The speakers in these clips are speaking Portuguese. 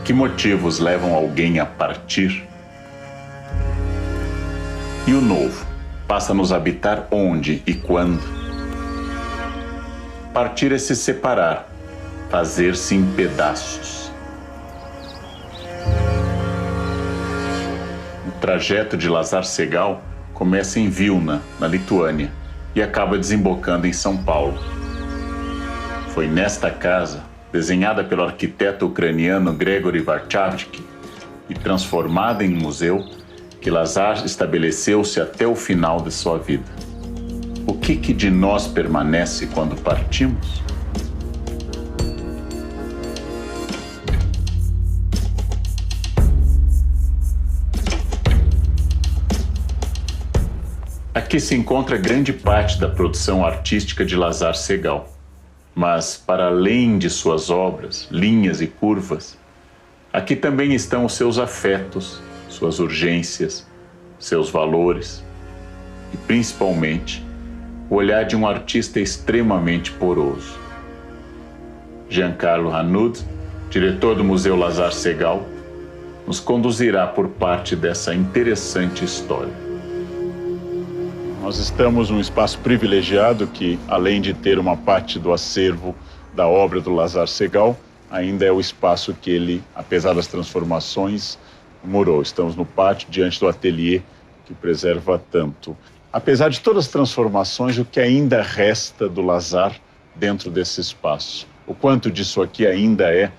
Que motivos levam alguém a partir? E o novo passa a nos habitar onde e quando? Partir é se separar, fazer-se em pedaços. O trajeto de Lazar Segal começa em Vilna, na Lituânia, e acaba desembocando em São Paulo. Foi nesta casa, desenhada pelo arquiteto ucraniano Gregory Varchavsky e transformada em museu, que Lazar estabeleceu-se até o final de sua vida. O que de nós permanece quando partimos? Aqui se encontra grande parte da produção artística de Lazar Segal. Mas, para além de suas obras, linhas e curvas, aqui também estão os seus afetos, suas urgências, seus valores e, principalmente, o olhar de um artista extremamente poroso. Giancarlo Hanud, diretor do Museu Lazar Segal, nos conduzirá por parte dessa interessante história. Nós estamos num espaço privilegiado que, além de ter uma parte do acervo da obra do Lazar Segal, ainda é o espaço que ele, apesar das transformações, morou. Estamos no pátio, diante do ateliê que preserva tanto. Apesar de todas as transformações, o que ainda resta do Lazar dentro desse espaço? O quanto disso aqui ainda é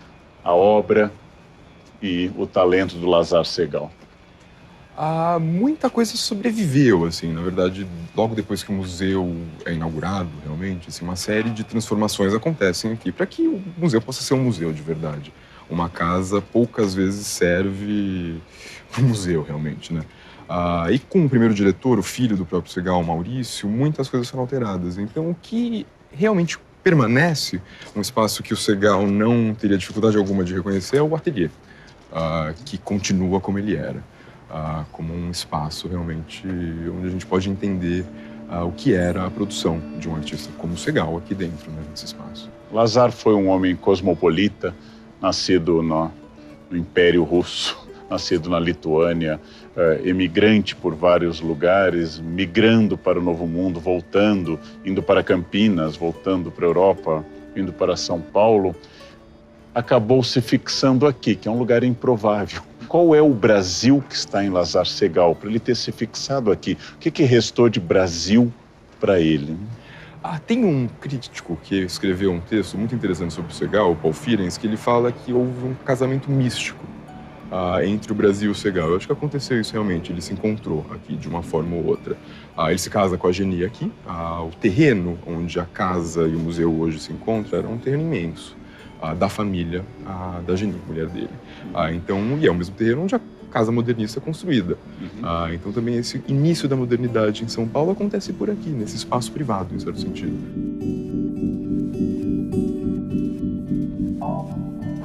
a obra e o talento do Lazar Segal? Muita coisa sobreviveu, assim, na verdade, logo depois que o museu é inaugurado, realmente, assim, uma série de transformações acontecem aqui para que o museu possa ser um museu de verdade. Uma casa poucas vezes serve para um museu, realmente, né? E com o primeiro diretor, o filho do próprio Segal, Maurício, muitas coisas foram alteradas. Então, o que realmente permanece, um espaço que o Segal não teria dificuldade alguma de reconhecer, é o ateliê, que continua como ele era. Como um espaço realmente onde a gente pode entender o que era a produção de um artista como o Segal aqui dentro, né, nesse espaço. Lazar foi um homem cosmopolita, nascido no Império Russo, nascido na Lituânia, emigrante por vários lugares, migrando para o Novo Mundo, voltando, indo para Campinas, voltando para a Europa, indo para São Paulo. Acabou se fixando aqui, que é um lugar improvável. Qual é o Brasil que está em Lazar Segal, para ele ter se fixado aqui? O que restou de Brasil para ele? Tem um crítico que escreveu um texto muito interessante sobre o Segal, o Paul Ferencz, que ele fala que houve um casamento místico entre o Brasil e o Segal. Eu acho que aconteceu isso realmente, ele se encontrou aqui de uma forma ou outra. Ele se casa com a Geni aqui. O terreno onde a casa e o museu hoje se encontram era um terreno imenso. Da família da Geni, mulher dele. Então, e é o mesmo terreno onde a casa modernista é construída. Então, também esse início da modernidade em São Paulo acontece por aqui, nesse espaço privado, em certo sentido.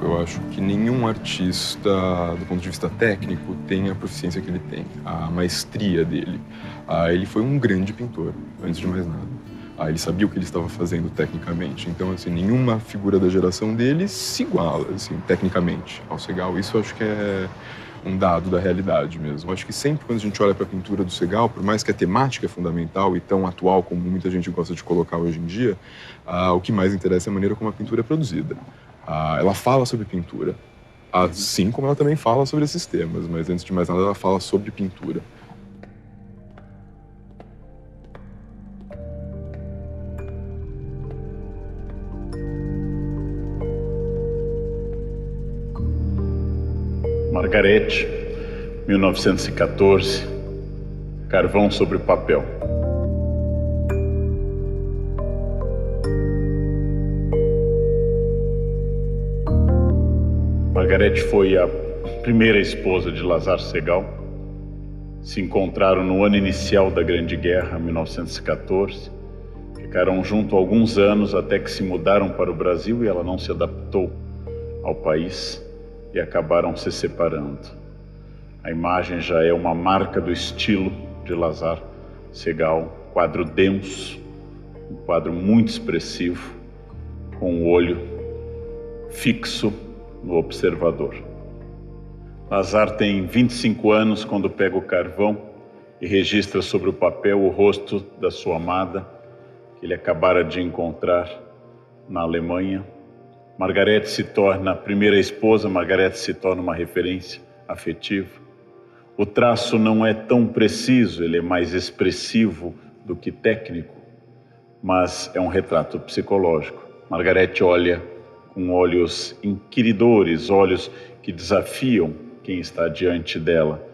Eu acho que nenhum artista, do ponto de vista técnico, tem a proficiência que ele tem, a maestria dele. Ele foi um grande pintor, antes de mais nada. Ele sabia o que ele estava fazendo tecnicamente. Então, assim, nenhuma figura da geração dele se iguala, assim, tecnicamente ao Segal. Isso eu acho que é um dado da realidade mesmo. Eu acho que sempre quando a gente olha para a pintura do Segal, por mais que a temática é fundamental e tão atual como muita gente gosta de colocar hoje em dia, o que mais interessa é a maneira como a pintura é produzida. Ela fala sobre pintura, assim como ela também fala sobre esses temas, mas antes de mais nada ela fala sobre pintura. Margarete, 1914, Carvão sobre papel. Margarete foi a primeira esposa de Lazar Segal. Se encontraram no ano inicial da Grande Guerra, 1914. Ficaram juntos alguns anos até que se mudaram para o Brasil e ela não se adaptou ao país. E acabaram se separando. A imagem já é uma marca do estilo de Lazar Segal, quadro denso, um quadro muito expressivo, com o olho fixo no observador. Lazar tem 25 anos quando pega o carvão e registra sobre o papel o rosto da sua amada, que ele acabara de encontrar na Alemanha. Margarete se torna a primeira esposa, Margarete se torna uma referência afetiva. O traço não é tão preciso, ele é mais expressivo do que técnico, mas é um retrato psicológico. Margarete olha com olhos inquiridores, olhos que desafiam quem está diante dela.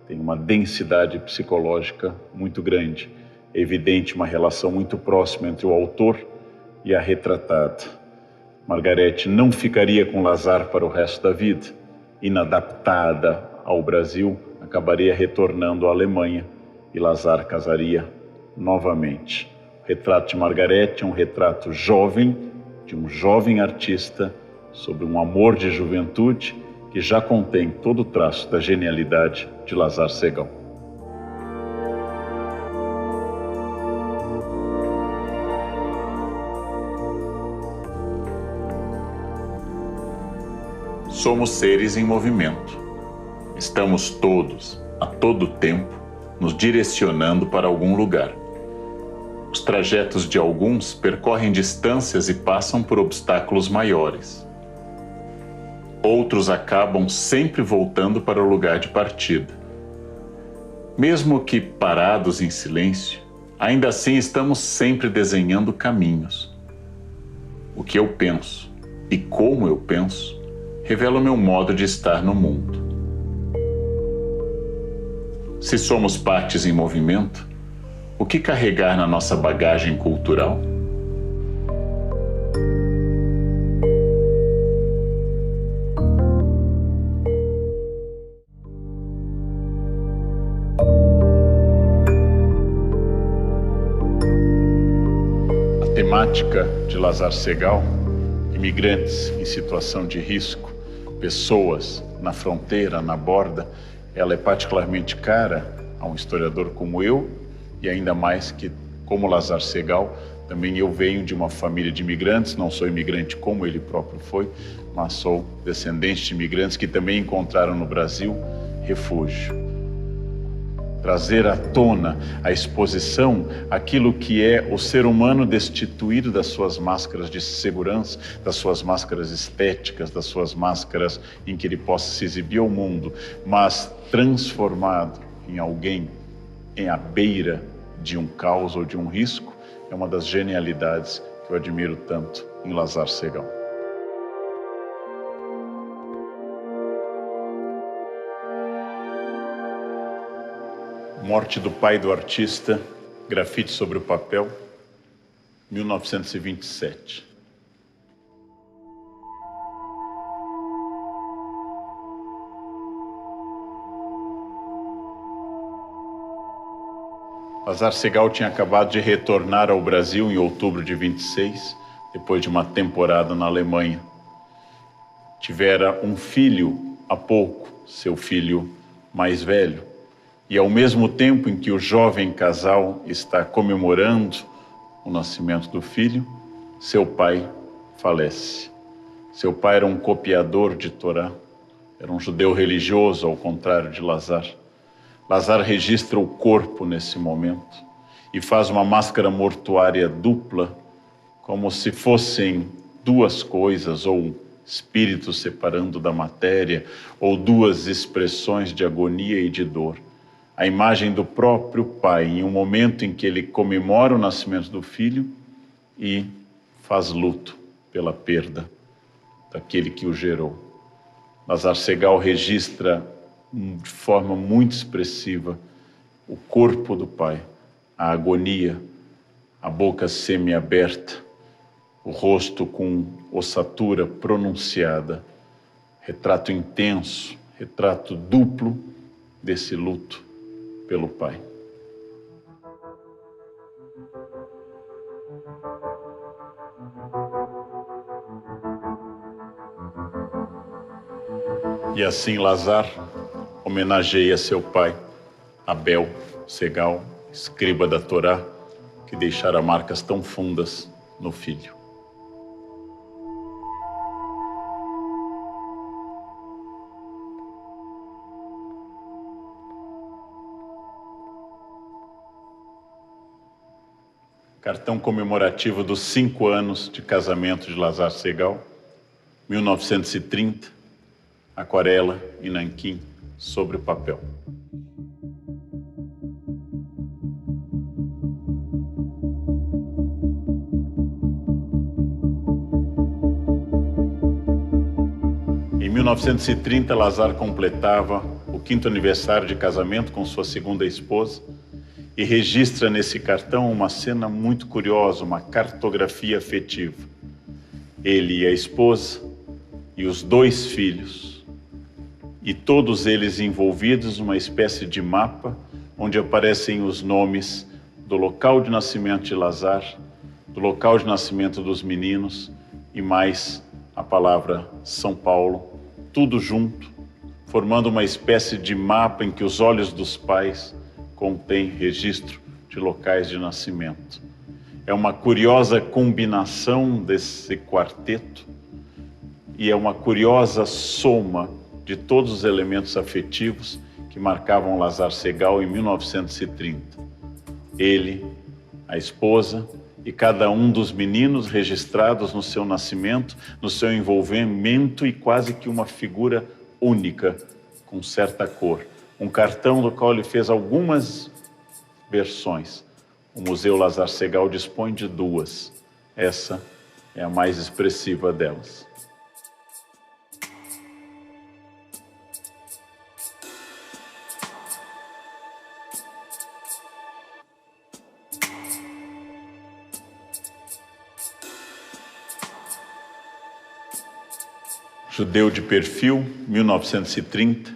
Tem uma densidade psicológica muito grande. É evidente uma relação muito próxima entre o autor e a retratada. Margarete não ficaria com Lazar para o resto da vida. Inadaptada ao Brasil, acabaria retornando à Alemanha e Lazar casaria novamente. O retrato de Margarete é um retrato jovem, de um jovem artista, sobre um amor de juventude que já contém todo o traço da genialidade de Lazar Segal. Somos seres em movimento. Estamos todos, a todo tempo, nos direcionando para algum lugar. Os trajetos de alguns percorrem distâncias e passam por obstáculos maiores. Outros acabam sempre voltando para o lugar de partida. Mesmo que parados em silêncio, ainda assim estamos sempre desenhando caminhos. O que eu penso e como eu penso revela o meu modo de estar no mundo. Se somos partes em movimento, o que carregar na nossa bagagem cultural? A temática de Lazar Segal, imigrantes em situação de risco, pessoas na fronteira, na borda, ela é particularmente cara a um historiador como eu, e ainda mais que, como Lazar Segal, também eu venho de uma família de imigrantes, não sou imigrante como ele próprio foi, mas sou descendente de imigrantes que também encontraram no Brasil refúgio. Trazer à tona a exposição aquilo que é o ser humano destituído das suas máscaras de segurança, das suas máscaras estéticas, das suas máscaras em que ele possa se exibir ao mundo, mas transformado em alguém à beira de um caos ou de um risco, é uma das genialidades que eu admiro tanto em Lazar Segal. Morte do pai do artista, grafite sobre o papel, 1927. Lazar Segal tinha acabado de retornar ao Brasil em outubro de 26, depois de uma temporada na Alemanha. Tivera um filho há pouco, seu filho mais velho. E ao mesmo tempo em que o jovem casal está comemorando o nascimento do filho, seu pai falece. Seu pai era um copiador de Torá, era um judeu religioso, ao contrário de Lazar. Lazar registra o corpo nesse momento e faz uma máscara mortuária dupla, como se fossem duas coisas, ou espíritos separando da matéria, ou duas expressões de agonia e de dor. A imagem do próprio pai, em um momento em que ele comemora o nascimento do filho e faz luto pela perda daquele que o gerou. Lazar Segal registra de forma muito expressiva o corpo do pai, a agonia, a boca semiaberta, o rosto com ossatura pronunciada, retrato intenso, retrato duplo desse luto pelo pai. E assim Lazar homenageia seu pai, Abel Segal, escriba da Torá, que deixara marcas tão fundas no filho. Cartão comemorativo dos 5 anos de casamento de Lazar Segal, 1930, aquarela e nanquim sobre o papel. Em 1930, Lazar completava o 5º aniversário de casamento com sua segunda esposa e registra nesse cartão uma cena muito curiosa, uma cartografia afetiva. Ele e a esposa e os 2 filhos, e todos eles envolvidos numa espécie de mapa onde aparecem os nomes do local de nascimento de Lazar, do local de nascimento dos meninos e mais a palavra São Paulo, tudo junto, formando uma espécie de mapa em que os olhos dos pais contêm registro de locais de nascimento. É uma curiosa combinação desse quarteto e é uma curiosa soma de todos os elementos afetivos que marcavam Lazar Segal em 1930. Ele, a esposa e cada um dos meninos registrados no seu nascimento, no seu envolvimento e quase que uma figura única, com certa cor. Um cartão do qual ele fez algumas versões. O Museu Lazar Segal dispõe de 2. Essa é a mais expressiva delas. Judeu de perfil, 1930,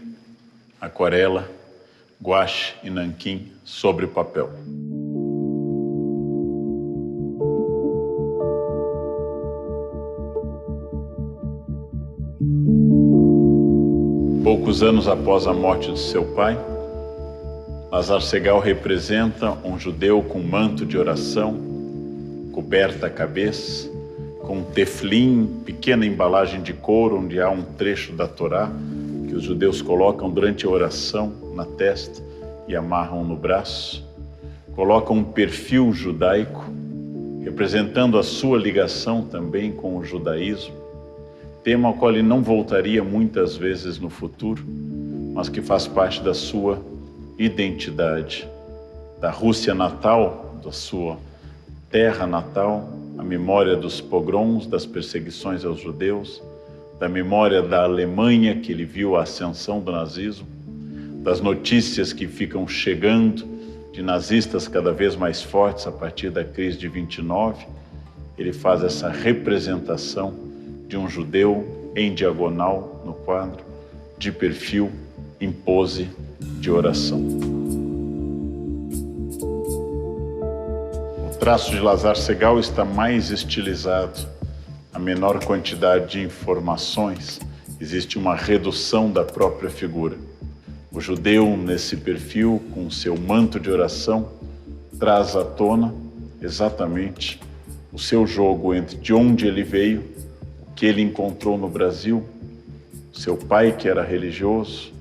aquarela, guache e nanquim sobre papel. Poucos anos após a morte de seu pai, Lazar Segal representa um judeu com manto de oração, coberta a cabeça, com um teflim, pequena embalagem de couro onde há um trecho da Torá que os judeus colocam durante a oração na testa e amarram no braço. Colocam um perfil judaico, representando a sua ligação também com o judaísmo, tema ao qual ele não voltaria muitas vezes no futuro, mas que faz parte da sua identidade, da Rússia natal, da sua terra natal, a memória dos pogroms, das perseguições aos judeus, da memória da Alemanha, que ele viu a ascensão do nazismo, das notícias que ficam chegando de nazistas cada vez mais fortes a partir da crise de 29, ele faz essa representação de um judeu em diagonal no quadro, de perfil, em pose de oração. O traço de Lazar Segal está mais estilizado. A menor quantidade de informações, existe uma redução da própria figura. O judeu, nesse perfil, com seu manto de oração, traz à tona exatamente o seu jogo entre de onde ele veio, o que ele encontrou no Brasil, seu pai que era religioso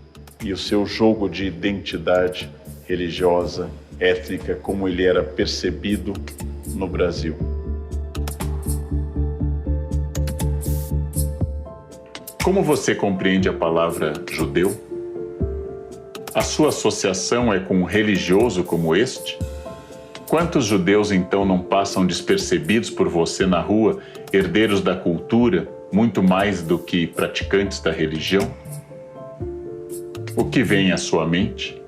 e o seu jogo de identidade religiosa, étnica, como ele era percebido no Brasil. Como você compreende a palavra judeu? A sua associação é com um religioso como este? Quantos judeus então não passam despercebidos por você na rua, herdeiros da cultura, muito mais do que praticantes da religião? O que vem à sua mente?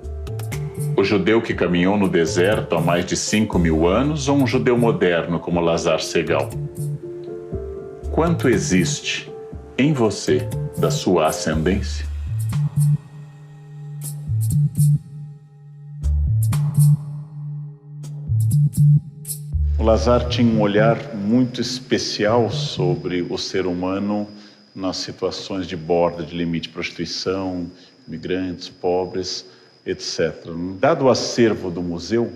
O judeu que caminhou no deserto há mais de 5.000 anos ou um judeu moderno como Lazar Segal? Quanto existe em você da sua ascendência? O Lazar tinha um olhar muito especial sobre o ser humano nas situações de borda, de limite, prostituição, imigrantes, pobres, etc. Dado o acervo do museu,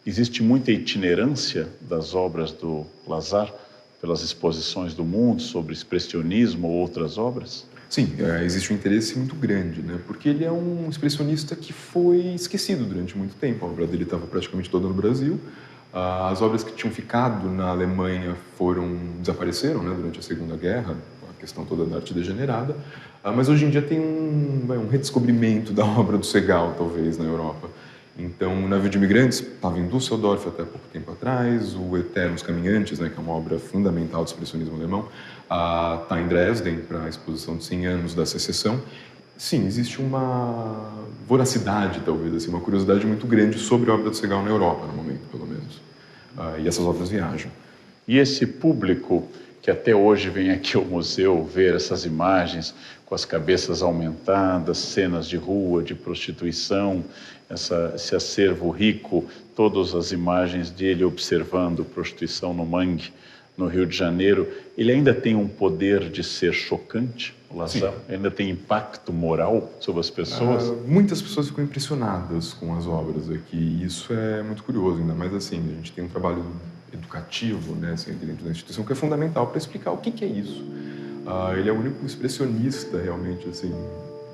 existe muita itinerância das obras do Lazar pelas exposições do mundo sobre expressionismo ou outras obras? Sim, existe um interesse muito grande, né? Porque ele é um expressionista que foi esquecido durante muito tempo. A obra dele estava praticamente toda no Brasil, As obras que tinham ficado na Alemanha desapareceram, né, durante a Segunda Guerra, a questão toda da arte degenerada, mas hoje em dia tem um redescobrimento da obra do Segal, talvez, na Europa. Então, o Navio de Imigrantes estava em Düsseldorf até pouco tempo atrás, o Eternos Caminhantes, né, que é uma obra fundamental do expressionismo alemão, está em Dresden para a exposição de 100 anos da Secessão. Sim, existe uma voracidade, talvez, assim, uma curiosidade muito grande sobre a obra do Segal na Europa, no momento, pelo menos. E essas obras viajam. E esse público que até hoje vem aqui ao museu ver essas imagens com as cabeças aumentadas, cenas de rua, de prostituição, esse acervo rico, todas as imagens dele observando prostituição no Mangue, no Rio de Janeiro, ele ainda tem um poder de ser chocante, o Lazar? Ainda tem impacto moral sobre as pessoas? Muitas pessoas ficam impressionadas com as obras aqui, e isso é muito curioso, ainda mais assim, a gente tem um trabalho educativo, né, assim, dentro da instituição, que é fundamental para explicar o que é isso. Ele é o único expressionista, realmente, assim,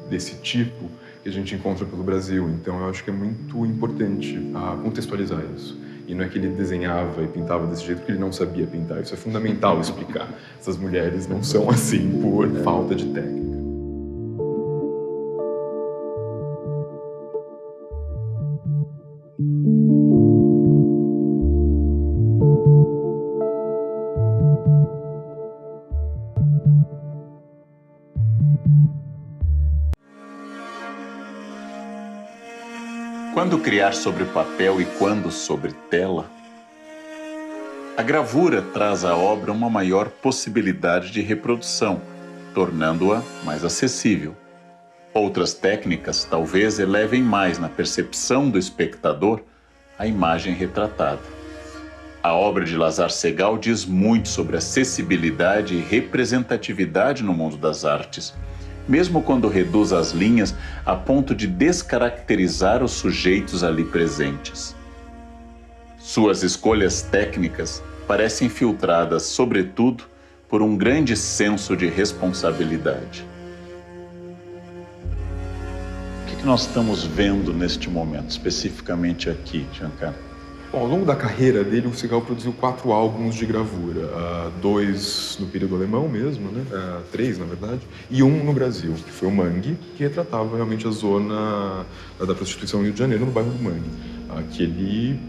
desse tipo que a gente encontra pelo Brasil, então eu acho que é muito importante contextualizar isso. E não é que ele desenhava e pintava desse jeito porque ele não sabia pintar. Isso é fundamental explicar. Essas mulheres não são assim por falta de técnica. Quando criar sobre papel e quando sobre tela, a gravura traz à obra uma maior possibilidade de reprodução, tornando-a mais acessível. Outras técnicas talvez elevem mais na percepção do espectador a imagem retratada. A obra de Lazar Segal diz muito sobre acessibilidade e representatividade no mundo das artes, mesmo quando reduz as linhas a ponto de descaracterizar os sujeitos ali presentes. Suas escolhas técnicas parecem filtradas, sobretudo, por um grande senso de responsabilidade. O que nós estamos vendo neste momento, especificamente aqui, Giancarlo? Bom, ao longo da carreira dele, o Segal produziu 4 álbuns de gravura, 2 no período alemão mesmo, né? 3, na verdade, e 1 no Brasil, que foi o Mangue, que retratava realmente a zona da prostituição no Rio de Janeiro, no bairro do Mangue, que ele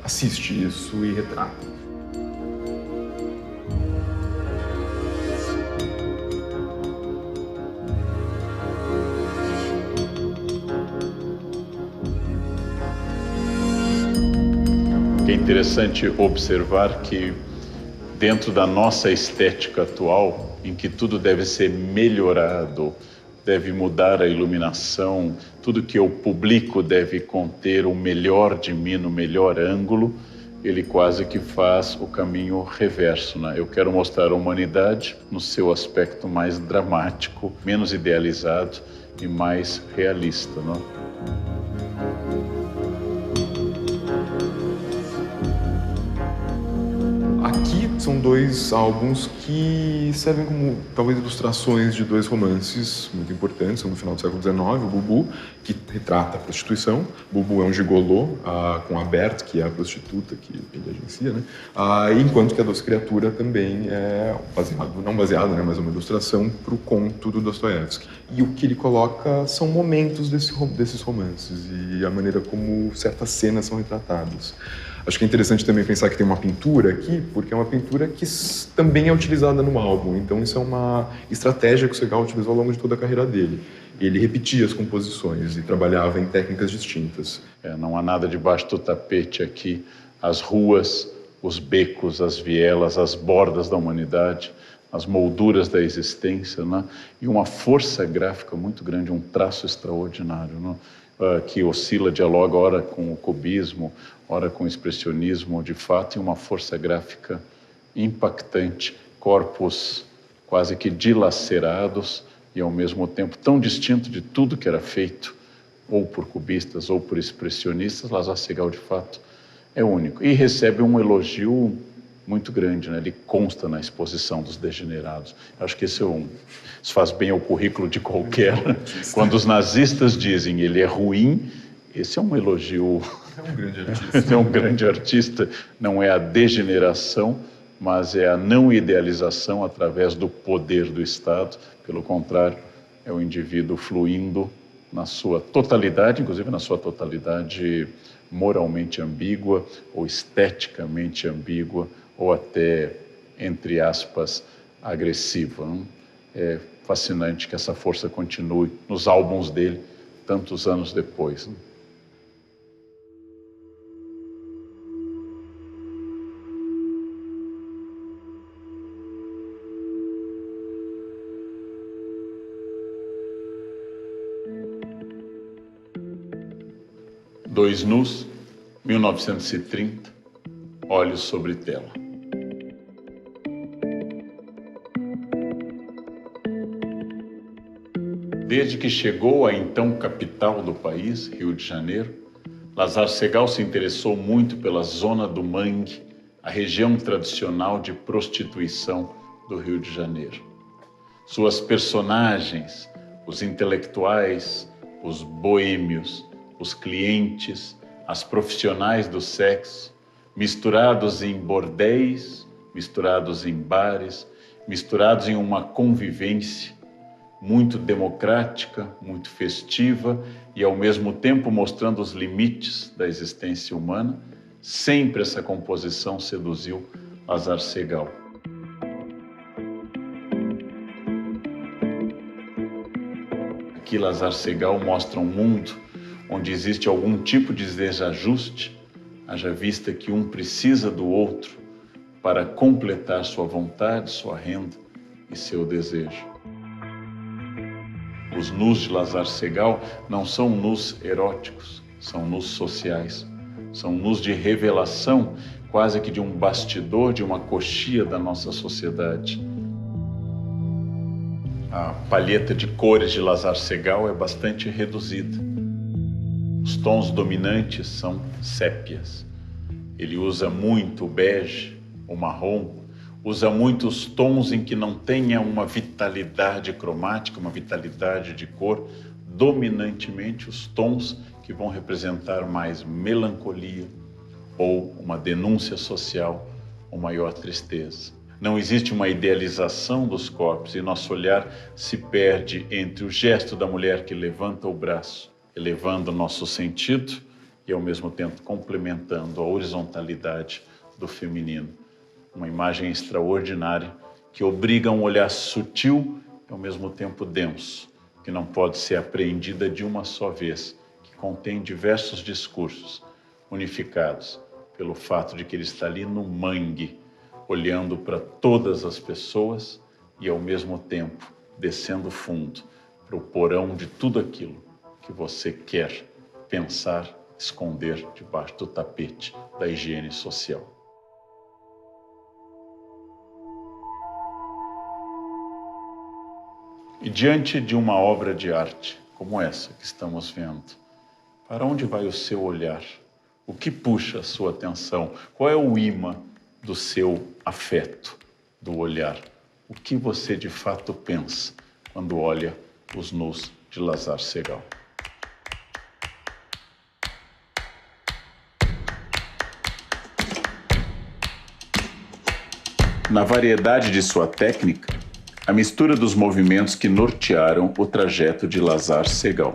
assiste isso e retrata. É interessante observar que dentro da nossa estética atual, em que tudo deve ser melhorado, deve mudar a iluminação, tudo que eu publico deve conter o melhor de mim no melhor ângulo, ele quase que faz o caminho reverso, né? Eu quero mostrar a humanidade no seu aspecto mais dramático, menos idealizado e mais realista, né? Aqui são 2 álbuns que servem como, talvez, ilustrações de 2 romances muito importantes, são do final do século XIX, o Bubu, que retrata a prostituição. Bubu é um gigolô, com a Berthe, que é a prostituta que ele agencia, né? Enquanto que a Doce Criatura também é não baseado, né, mas uma ilustração para o conto do Dostoiévski. E o que ele coloca são momentos desses romances e a maneira como certas cenas são retratadas. Acho que é interessante também pensar que tem uma pintura aqui, porque é uma pintura que também é utilizada no álbum. Então isso é uma estratégia que o Segal utilizou ao longo de toda a carreira dele. Ele repetia as composições e trabalhava em técnicas distintas. Não há nada debaixo do tapete aqui. As ruas, os becos, as vielas, as bordas da humanidade, as molduras da existência, né? E uma força gráfica muito grande, um traço extraordinário, né? Que oscila, dialoga ora com o cubismo, ora com o expressionismo, de fato, e uma força gráfica impactante, corpos quase que dilacerados e ao mesmo tempo tão distinto de tudo que era feito ou por cubistas ou por expressionistas. Lazar Segal, de fato, é único e recebe um elogio muito grande, né? Ele consta na exposição dos Degenerados. Acho que isso faz bem ao currículo de qualquer. Quando os nazistas dizem ele é ruim, esse é um elogio É um grande artista. É um grande artista, não é a degeneração, mas é a não idealização através do poder do Estado. Pelo contrário, é o indivíduo fluindo na sua totalidade, inclusive na sua totalidade moralmente ambígua ou esteticamente ambígua ou até, entre aspas, agressiva. Não? É fascinante que essa força continue nos álbuns dele tantos anos depois. Não? Dois Nus, 1930, Olhos sobre Tela. Desde que chegou à então capital do país, Rio de Janeiro, Lázaro Segall se interessou muito pela zona do Mangue, a região tradicional de prostituição do Rio de Janeiro. Suas personagens, os intelectuais, os boêmios, os clientes, as profissionais do sexo, misturados em bordéis, misturados em bares, misturados em uma convivência muito democrática, muito festiva e ao mesmo tempo mostrando os limites da existência humana, sempre essa composição seduziu Lázaro Segall. Aqui Lázaro Segall mostra um mundo onde existe algum tipo de desajuste, haja vista que um precisa do outro para completar sua vontade, sua renda e seu desejo. Os nus de Lázaro Segall não são nus eróticos, são nus sociais, são nus de revelação, quase que de um bastidor, de uma coxia da nossa sociedade. A palheta de cores de Lázaro Segall é bastante reduzida. Os tons dominantes são sépias. Ele usa muito o bege, o marrom, usa muitos tons em que não tenha uma vitalidade cromática, uma vitalidade de cor, dominantemente os tons que vão representar mais melancolia ou uma denúncia social ou maior tristeza. Não existe uma idealização dos corpos e nosso olhar se perde entre o gesto da mulher que levanta o braço, elevando o nosso sentido e ao mesmo tempo complementando a horizontalidade do feminino. Uma imagem extraordinária que obriga a um olhar sutil e ao mesmo tempo denso, que não pode ser apreendida de uma só vez, que contém diversos discursos unificados pelo fato de que ele está ali no mangue, olhando para todas as pessoas e ao mesmo tempo descendo fundo para o porão de tudo aquilo que você quer pensar, esconder debaixo do tapete da higiene social. E diante de uma obra de arte como essa que estamos vendo, para onde vai o seu olhar? O que puxa a sua atenção? Qual é o imã do seu afeto, do olhar? O que você de fato pensa quando olha os nus de Lázaro Segall? Na variedade de sua técnica, a mistura dos movimentos que nortearam o trajeto de Lázaro Segall.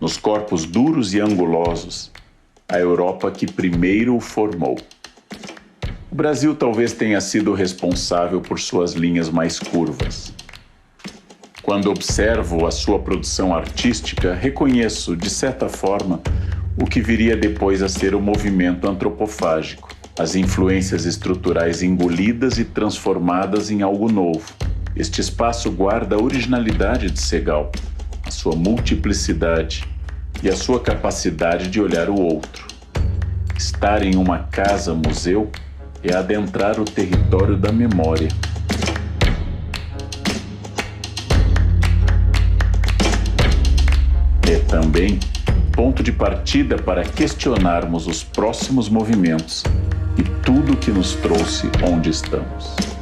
Nos corpos duros e angulosos, a Europa que primeiro o formou. O Brasil talvez tenha sido responsável por suas linhas mais curvas. Quando observo a sua produção artística, reconheço, de certa forma, o que viria depois a ser o movimento antropofágico. As influências estruturais engolidas e transformadas em algo novo. Este espaço guarda a originalidade de Segall, a sua multiplicidade e a sua capacidade de olhar o outro. Estar em uma casa-museu é adentrar o território da memória. É também ponto de partida para questionarmos os próximos movimentos e tudo que nos trouxe onde estamos.